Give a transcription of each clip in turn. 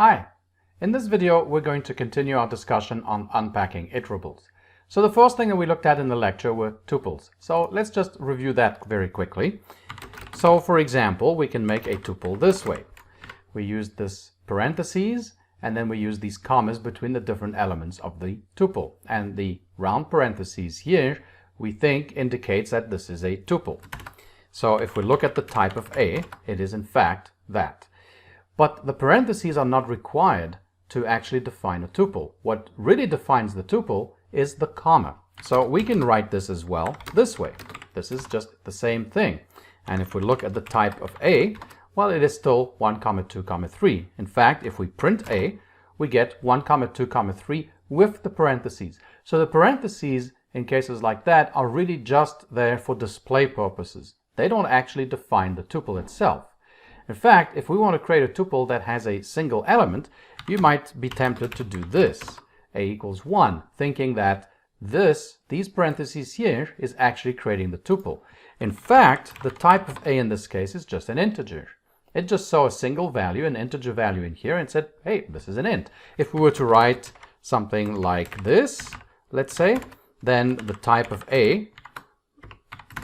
Hi! In this video, we're going to continue our discussion on unpacking iterables. So the first thing that we looked at in the lecture were tuples. So let's just review that very quickly. So for example, we can make a tuple this way. We use this parentheses, and then we use these commas between the different elements of the tuple. And the round parentheses here, we think indicates that this is a tuple. So if we look at the type of A, it is in fact that. But the parentheses are not required to actually define a tuple. What really defines the tuple is the comma. So we can write this as well this way. This is just the same thing. And if we look at the type of A, well, it is still 1, 2, 3. In fact, if we print A, we get 1, 2, 3 with the parentheses. So the parentheses in cases like that are really just there for display purposes. They don't actually define the tuple itself. In fact, if we want to create a tuple that has a single element, you might be tempted to do this, A equals 1, thinking that these parentheses here is actually creating the tuple. In fact, the type of A in this case is just an integer. It just saw a single value, an integer value in here, and said, hey, this is an int. If we were to write something like this, let's say, then the type of A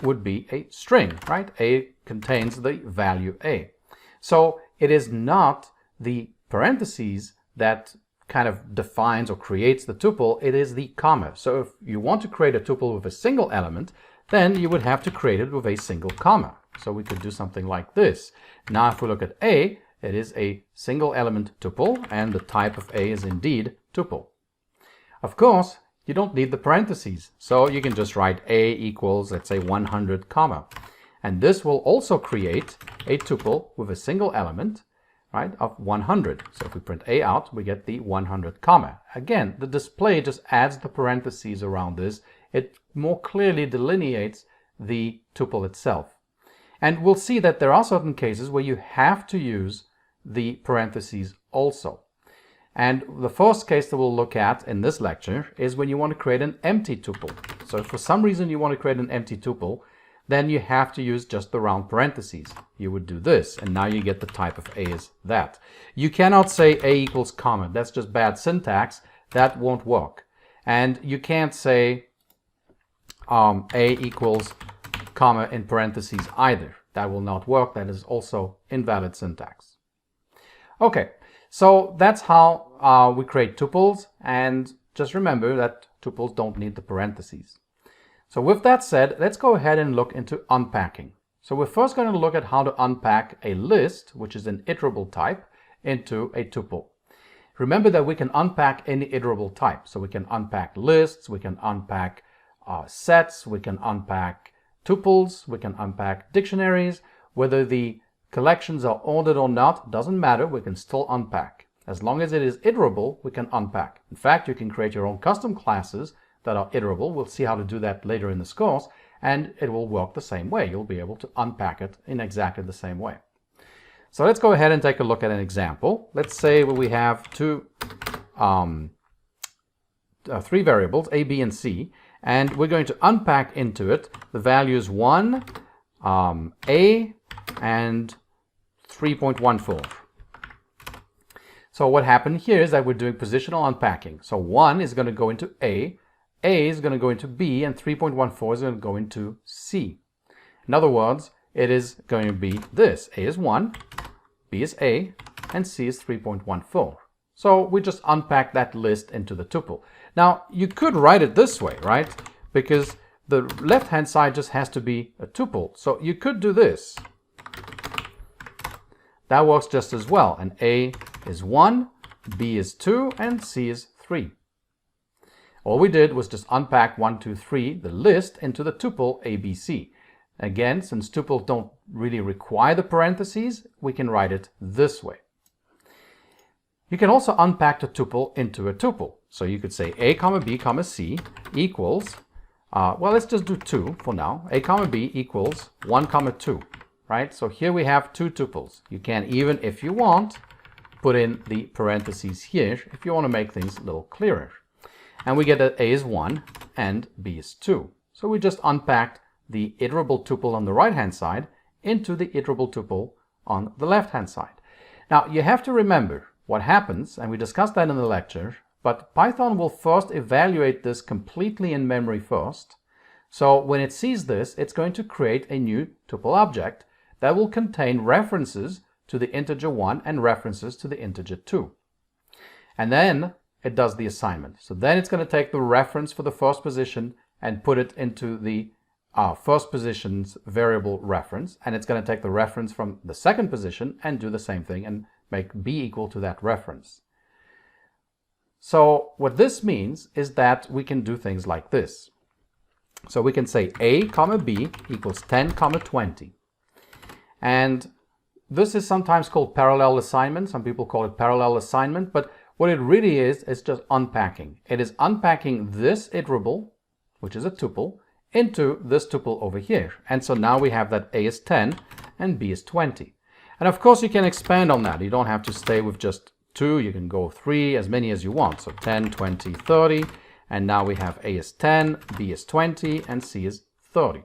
would be a string, right? A contains the value A. So it is not the parentheses that kind of defines or creates the tuple, it is the comma. So if you want to create a tuple with a single element, then you would have to create it with a single comma. So we could do something like this. Now if we look at A, it is a single element tuple, and the type of A is indeed tuple. Of course, you don't need the parentheses, so you can just write A equals, let's say, 100 comma. And this will also create a tuple with a single element, right, of 100. So if we print A out, we get the 100 comma. Again, the display just adds the parentheses around this. It more clearly delineates the tuple itself. And we'll see that there are certain cases where you have to use the parentheses also. And the first case that we'll look at in this lecture is when you want to create an empty tuple. So if for some reason you want to create an empty tuple, then you have to use just the round parentheses. You would do this, and now you get the type of A is that. You cannot say A equals comma. That's just bad syntax. That won't work. And you can't say A equals comma in parentheses either. That will not work. That is also invalid syntax. Okay, so that's how we create tuples, and just remember that tuples don't need the parentheses. So with that said, let's go ahead and look into unpacking. So we're first going to look at how to unpack a list, which is an iterable type, into a tuple. Remember that we can unpack any iterable type. So we can unpack lists, we can unpack sets, we can unpack tuples, we can unpack dictionaries. Whether the collections are ordered or not, doesn't matter, we can still unpack. As long as it is iterable, we can unpack. In fact, you can create your own custom classes that are iterable. We'll see how to do that later in this course, and it will work the same way. You'll be able to unpack it in exactly the same way. So let's go ahead and take a look at an example. Let's say we have three variables, A, B, and C, and we're going to unpack into it the values 1, A, and 3.14. So what happened here is that we're doing positional unpacking. So 1 is going to go into A is going to go into B, and 3.14 is going to go into C. In other words, it is going to be this. A is 1, B is A, and C is 3.14. So we just unpack that list into the tuple. Now, you could write it this way, right? Because the left-hand side just has to be a tuple. So you could do this. That works just as well. And A is 1, B is 2, and C is 3. All we did was just unpack 1, 2, 3, the list, into the tuple ABC. Again, since tuples don't really require the parentheses, we can write it this way. You can also unpack the tuple into a tuple. So you could say A, B, C equals, well, let's just do 2 for now. A, B equals 1, 2, right? So here we have two tuples. You can even, if you want, put in the parentheses here if you want to make things a little clearer. And we get that A is 1 and B is 2. So we just unpacked the iterable tuple on the right-hand side into the iterable tuple on the left-hand side. Now, you have to remember what happens, and we discussed that in the lecture, but Python will first evaluate this completely in memory first. So when it sees this, it's going to create a new tuple object that will contain references to the integer 1 and references to the integer 2. And then it does the assignment. So then it's going to take the reference for the first position and put it into the first position's variable reference, and it's going to take the reference from the second position and do the same thing and make b equal to that reference. So what this means is that we can do things like this. So we can say a comma b equals 10 comma 20. And this is sometimes called parallel assignment. Some people call it parallel assignment, but what it really is just unpacking. It is unpacking this iterable, which is a tuple, into this tuple over here. And so now we have that a is 10 and b is 20. And of course you can expand on that. You don't have to stay with just 2. You can go 3, as many as you want. So 10, 20, 30. And now we have a is 10, b is 20, and c is 30,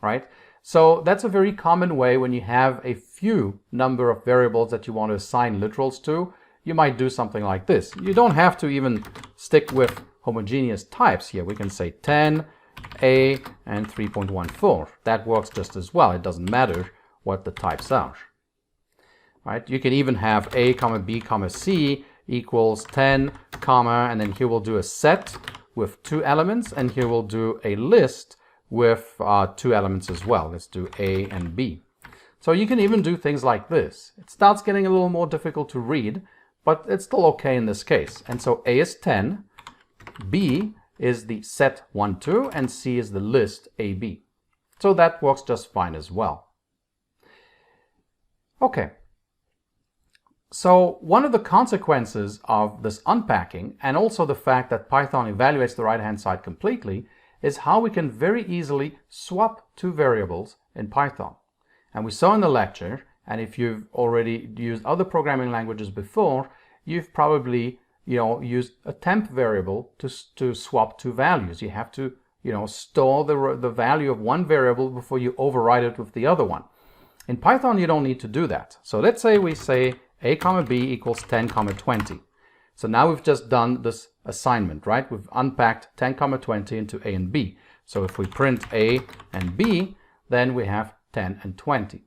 right? So that's a very common way when you have a few number of variables that you want to assign literals to. You might do something like this. You don't have to even stick with homogeneous types here. We can say 10, a, and 3.14. That works just as well. It doesn't matter what the types are. Right? You can even have a comma b comma c equals 10 comma, and then here we'll do a set with 2 elements, and here we'll do a list with 2 elements as well. Let's do a and b. So you can even do things like this. It starts getting a little more difficult to read, but it's still okay in this case. And so a is 10, b is the set 1, 2, and c is the list AB. So that works just fine as well. Okay. So one of the consequences of this unpacking, and also the fact that Python evaluates the right-hand side completely, is how we can very easily swap 2 variables in Python. And we saw in the lecture, and if you've already used other programming languages before, you've probably use a temp variable to swap 2 values. You have to store the value of one variable before you override it with the other one. In Python you don't need to do that. So let's say we say a comma b equals 10 comma 20. So now we've just done this assignment, right? We've unpacked 10 comma 20 into a and b. So if we print a and b, then we have 10 and 20.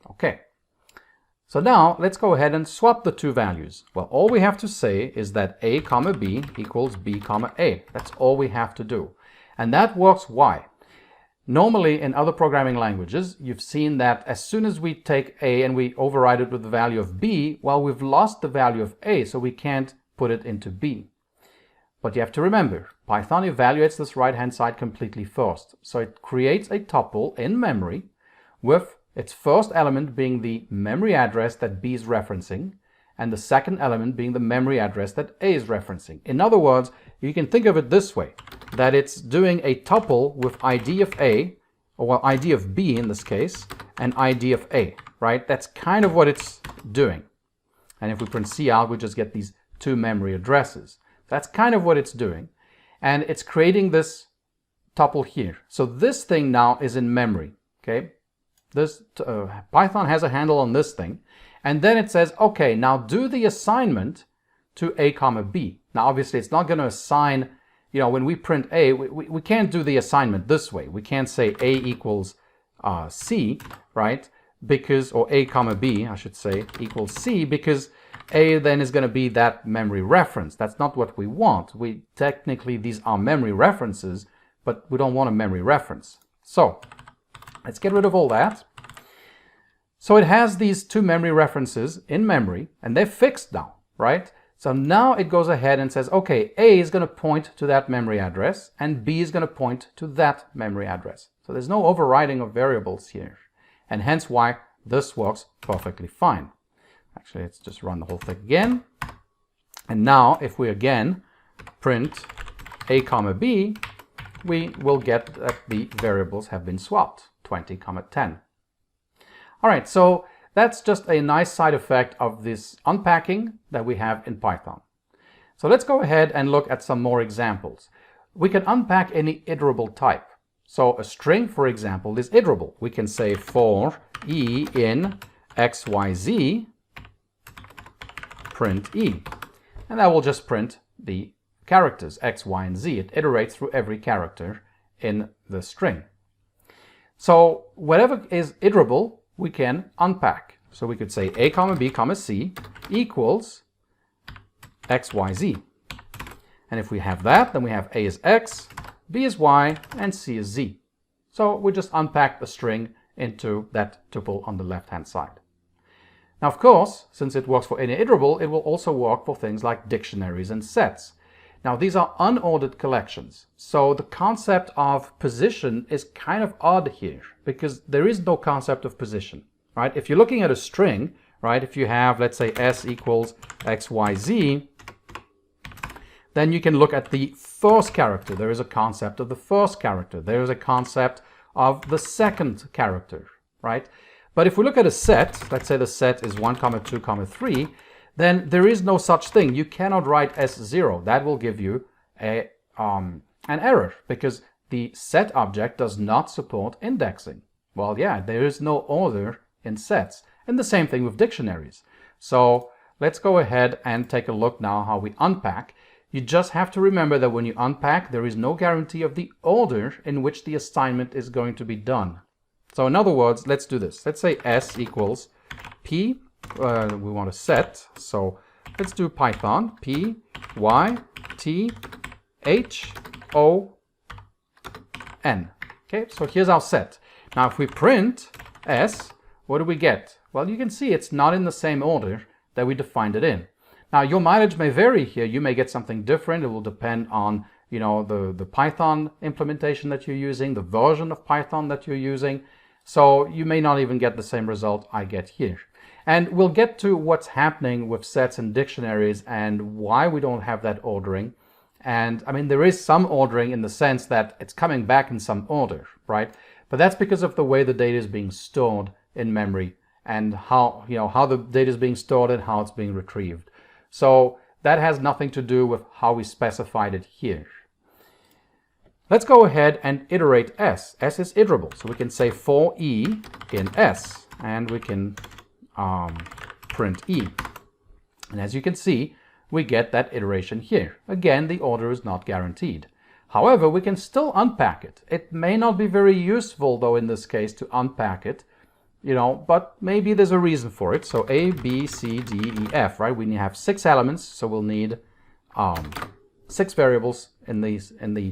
Okay. So now let's go ahead and swap the 2 values. Well, all we have to say is that a comma b equals b comma a. That's all we have to do. And that works why? Normally in other programming languages, you've seen that as soon as we take a and we override it with the value of b, well, we've lost the value of a, so we can't put it into b. But you have to remember, Python evaluates this right-hand side completely first. So it creates a tuple in memory with its first element being the memory address that b is referencing, and the second element being the memory address that a is referencing. In other words, you can think of it this way, that it's doing a tuple with ID of a, or well, ID of b in this case, and ID of a, right? That's kind of what it's doing. And if we print C out, we just get these 2 memory addresses. That's kind of what it's doing. And it's creating this tuple here. So this thing now is in memory, okay? This Python has a handle on this thing, and then it says, okay, now do the assignment to a comma b. Now obviously it's not going to assign, when we print a, we can't do the assignment this way. We can't say a equals c, right? Because, or a comma b, I should say, equals c, because a then is going to be that memory reference. That's not what we want. Technically these are memory references, but we don't want a memory reference. So let's get rid of all that. So it has these 2 memory references in memory, and they're fixed now, right? So now it goes ahead and says, okay, A is going to point to that memory address, and B is going to point to that memory address. So there's no overriding of variables here, and hence why this works perfectly fine. Actually, let's just run the whole thing again. And now, if we again print A comma B, we will get that the variables have been swapped, 20 comma 10. All right, so that's just a nice side effect of this unpacking that we have in Python. So let's go ahead and look at some more examples. We can unpack any iterable type. So a string, for example, is iterable. We can say for e in xyz, print E. And that will just print the characters X, Y, and Z. It iterates through every character in the string. So whatever is iterable, we can unpack. So we could say A comma B comma C equals X, Y, Z. And if we have that, then we have A is X, B is Y, and C is Z. So we just unpack the string into that tuple on the left-hand side. Now, of course, since it works for any iterable, it will also work for things like dictionaries and sets. Now, these are unordered collections. So the concept of position is kind of odd here because there is no concept of position, right? If you're looking at a string, right, if you have, let's say, S equals X, Y, Z, then you can look at the first character. There is a concept of the first character. There is a concept of the second character, right? But if we look at a set, let's say the set is 1, 2, 3, then there is no such thing. You cannot write S0. That will give you an error because the set object does not support indexing. Well, yeah, there is no order in sets. And the same thing with dictionaries. So let's go ahead and take a look now how we unpack. You just have to remember that when you unpack, there is no guarantee of the order in which the assignment is going to be done. So in other words, let's do this. Let's say S equals P. We want a set. So let's do Python P, Y, T, H, O, N. Okay, so here's our set. Now if we print S, what do we get? Well, you can see it's not in the same order that we defined it in. Now your mileage may vary here. You may get something different. It will depend on, you know, the Python implementation that you're using, the version of Python that you're using. So you may not even get the same result I get here. And we'll get to what's happening with sets and dictionaries and why we don't have that ordering. And I mean, there is some ordering in the sense that it's coming back in some order, right? But that's because of the way the data is being stored in memory and how, you know, how the data is being stored and how it's being retrieved. So that has nothing to do with how we specified it here. Let's go ahead and iterate S. S is iterable, so we can say for E in S, and we can print E. And as you can see, we get that iteration here. Again, the order is not guaranteed. However, we can still unpack it. It may not be very useful, though, in this case, to unpack it, you know, but maybe there's a reason for it. So A, B, C, D, E, F, right? We have 6 elements, so we'll need 6 variables in the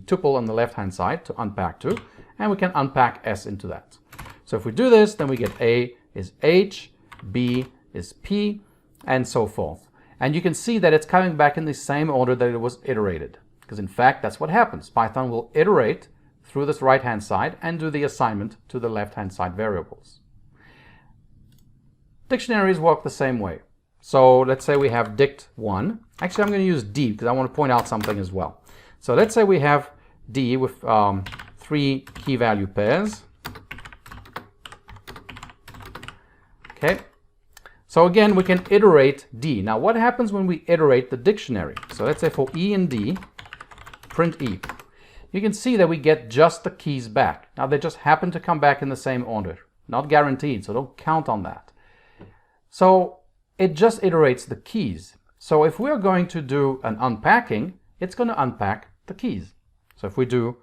tuple on the left-hand side to unpack to, and we can unpack S into that. So if we do this, then we get A is H, B is P, and so forth. And you can see that it's coming back in the same order that it was iterated, because in fact, that's what happens. Python will iterate through this right-hand side and do the assignment to the left-hand side variables. Dictionaries work the same way. So let's say we have dict1. Actually, I'm going to use D because I want to point out something as well. So let's say we have D with 3 key value pairs. Okay. So again, we can iterate D. Now, what happens when we iterate the dictionary? So let's say for E and D, print E. You can see that we get just the keys back. Now, they just happen to come back in the same order. Not guaranteed, so don't count on that. So it just iterates the keys. So if we're going to do an unpacking, it's going to unpack the keys. So if we do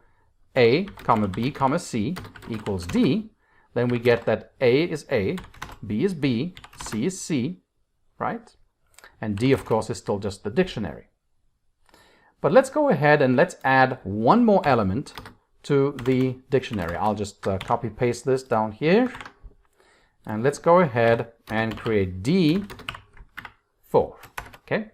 A, comma B, comma C equals D, then we get that A is A, B is B, C is C, right? And D, of course, is still just the dictionary. But let's go ahead and let's add one more element to the dictionary. I'll just copy paste this down here. And let's go ahead and create D4. Okay?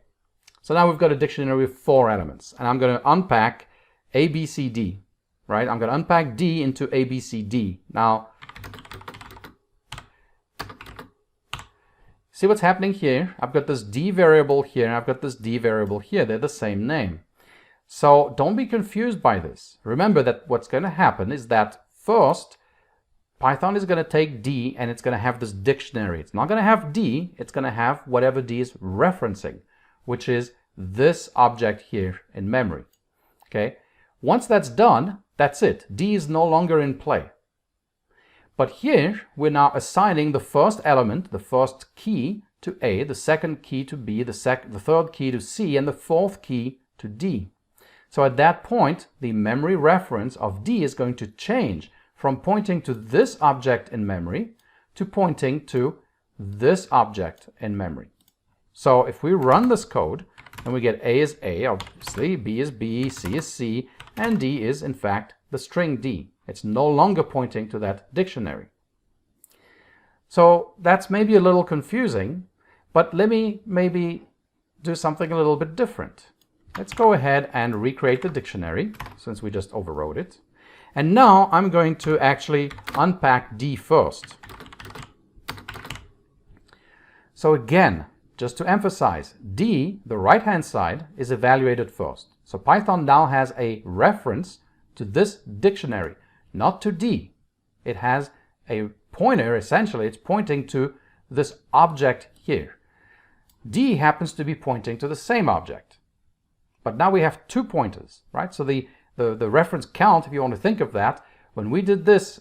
So now we've got a dictionary with 4 elements. And I'm going to unpack A, B, C, D. Right? I'm going to unpack D into A, B, C, D. Now, see what's happening here? I've got this D variable here, and I've got this D variable here. They're the same name. So don't be confused by this. Remember that what's going to happen is that first, Python is going to take D and it's going to have this dictionary. It's not going to have D, it's going to have whatever D is referencing, which is this object here in memory. Okay? Once that's done, that's it. D is no longer in play. But here, we're now assigning the first element, the first key, to A, the second key to B, the third key to C, and the fourth key to D. So at that point, the memory reference of D is going to change from pointing to this object in memory to pointing to this object in memory. So if we run this code, then we get A is A, obviously, B is B, C is C, and D is, in fact, the string D. It's no longer pointing to that dictionary. So that's maybe a little confusing, but let me maybe do something a little bit different. Let's go ahead and recreate the dictionary, since we just overrode it. And now I'm going to actually unpack D first. So again, just to emphasize, D, the right-hand side, is evaluated first. So Python now has a reference to this dictionary, not to D. It has a pointer, essentially, it's pointing to this object here. D happens to be pointing to the same object. But now we have two pointers, right? So the reference count, if you want to think of that, when we do this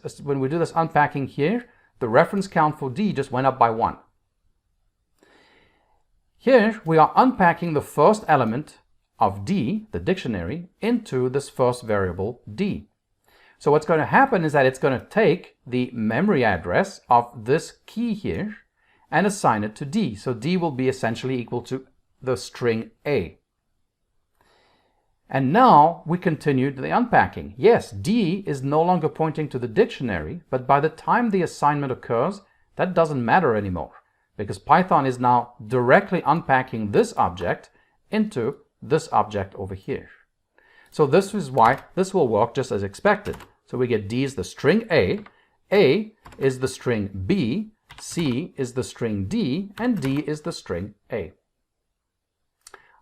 unpacking here, the reference count for D just went up by 1. Here we are unpacking the first element of D, the dictionary, into this first variable D. So what's going to happen is that it's going to take the memory address of this key here and assign it to D. So D will be essentially equal to the string A. And now we continue the unpacking. Yes, D is no longer pointing to the dictionary, but by the time the assignment occurs, that doesn't matter anymore, because Python is now directly unpacking this object into this object over here. So this is why this will work just as expected. So we get D is the string A is the string B, C is the string D, and D is the string A.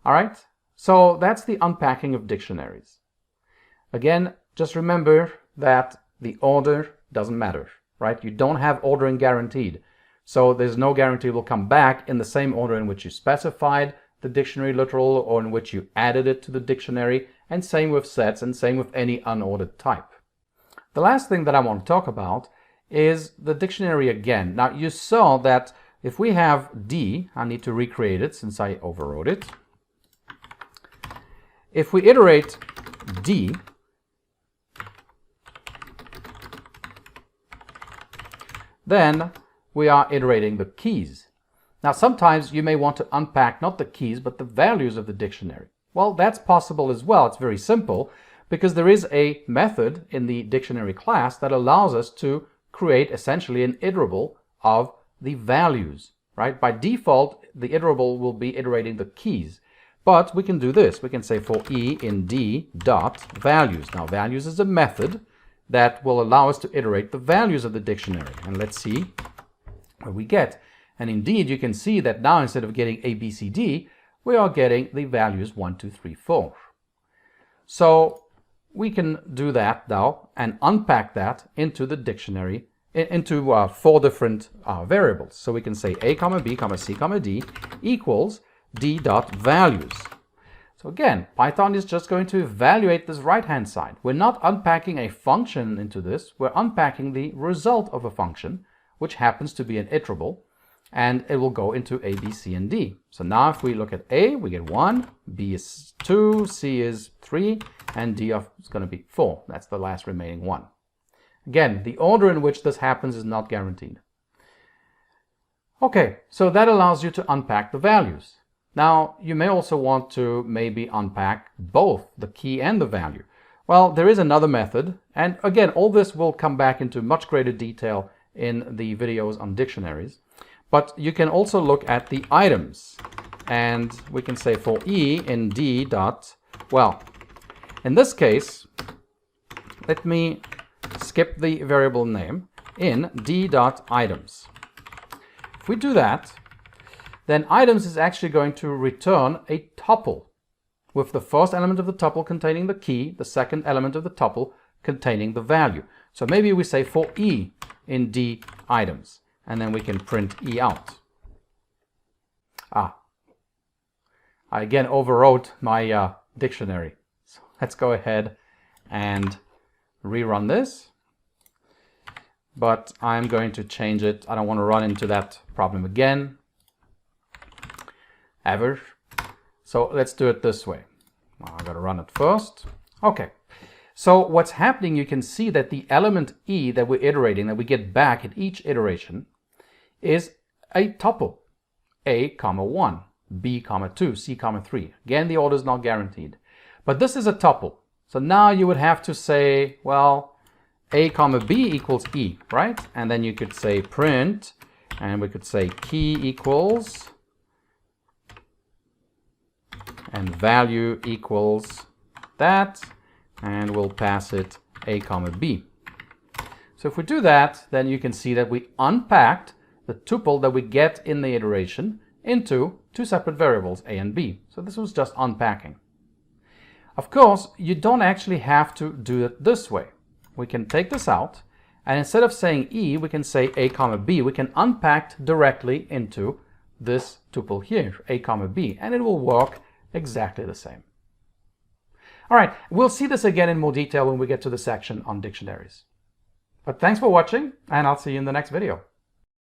All right, so that's the unpacking of dictionaries. Again, just remember that the order doesn't matter, right? You don't have ordering guaranteed. So there's no guarantee it will come back in the same order in which you specified the dictionary literal or in which you added it to the dictionary, and same with sets and same with any unordered type. The last thing that I want to talk about is the dictionary again. Now you saw that if we have D, I need to recreate it since I overrode it. If we iterate D, then we are iterating the keys. Now sometimes you may want to unpack not the keys but the values of the dictionary. Well, that's possible as well. It's very simple because there is a method in the dictionary class that allows us to create essentially an iterable of the values, right? By default, the iterable will be iterating the keys, but we can do this. We can say for E in D dot values. Now values is a method that will allow us to iterate the values of the dictionary. And let's see what we get. And indeed, you can see that now instead of getting A, B, C, D, we are getting the values 1, 2, 3, 4. So we can do that now and unpack that into the dictionary, into 4 different variables. So we can say A, B, C, D equals D dot values. So again, Python is just going to evaluate this right-hand side. We're not unpacking a function into this. We're unpacking the result of a function, which happens to be an iterable, and it will go into A, B, C, and D. So now if we look at A, we get 1, B is 2, C is 3, and D is going to be 4. That's the last remaining one. Again, the order in which this happens is not guaranteed. Okay, so that allows you to unpack the values. Now, you may also want to maybe unpack both the key and the value. Well, there is another method, and again, all this will come back into much greater detail in the videos on dictionaries. But you can also look at the items, and we can say for E in D dot, well, in this case, let me skip the variable name, in D dot items. If we do that, then items is actually going to return a tuple with the first element of the tuple containing the key, the second element of the tuple containing the value. So maybe we say for E in D items, and then we can print E out. I again overwrote my dictionary. So let's go ahead and rerun this. But I'm going to change it. I don't want to run into that problem again. ever. So let's do it this way. I gotta run it first. Okay. So what's happening, you can see that the element E that we're iterating, that we get back at each iteration, is a tuple. A, 1, B, 2, C, 3. Again, the order is not guaranteed. But this is a tuple. So now you would have to say, well, A, B equals E, right? And then you could say print, and we could say key equals, and value equals that, and we'll pass it A, B. So if we do that, then you can see that we unpacked the tuple that we get in the iteration into two separate variables, A and B. So this was just unpacking. Of course, you don't actually have to do it this way. We can take this out, and instead of saying E, we can say A, B. We can unpack directly into this tuple here, A, B, and it will work exactly the same. All right, we'll see this again in more detail when we get to the section on dictionaries. But thanks for watching, and I'll see you in the next video.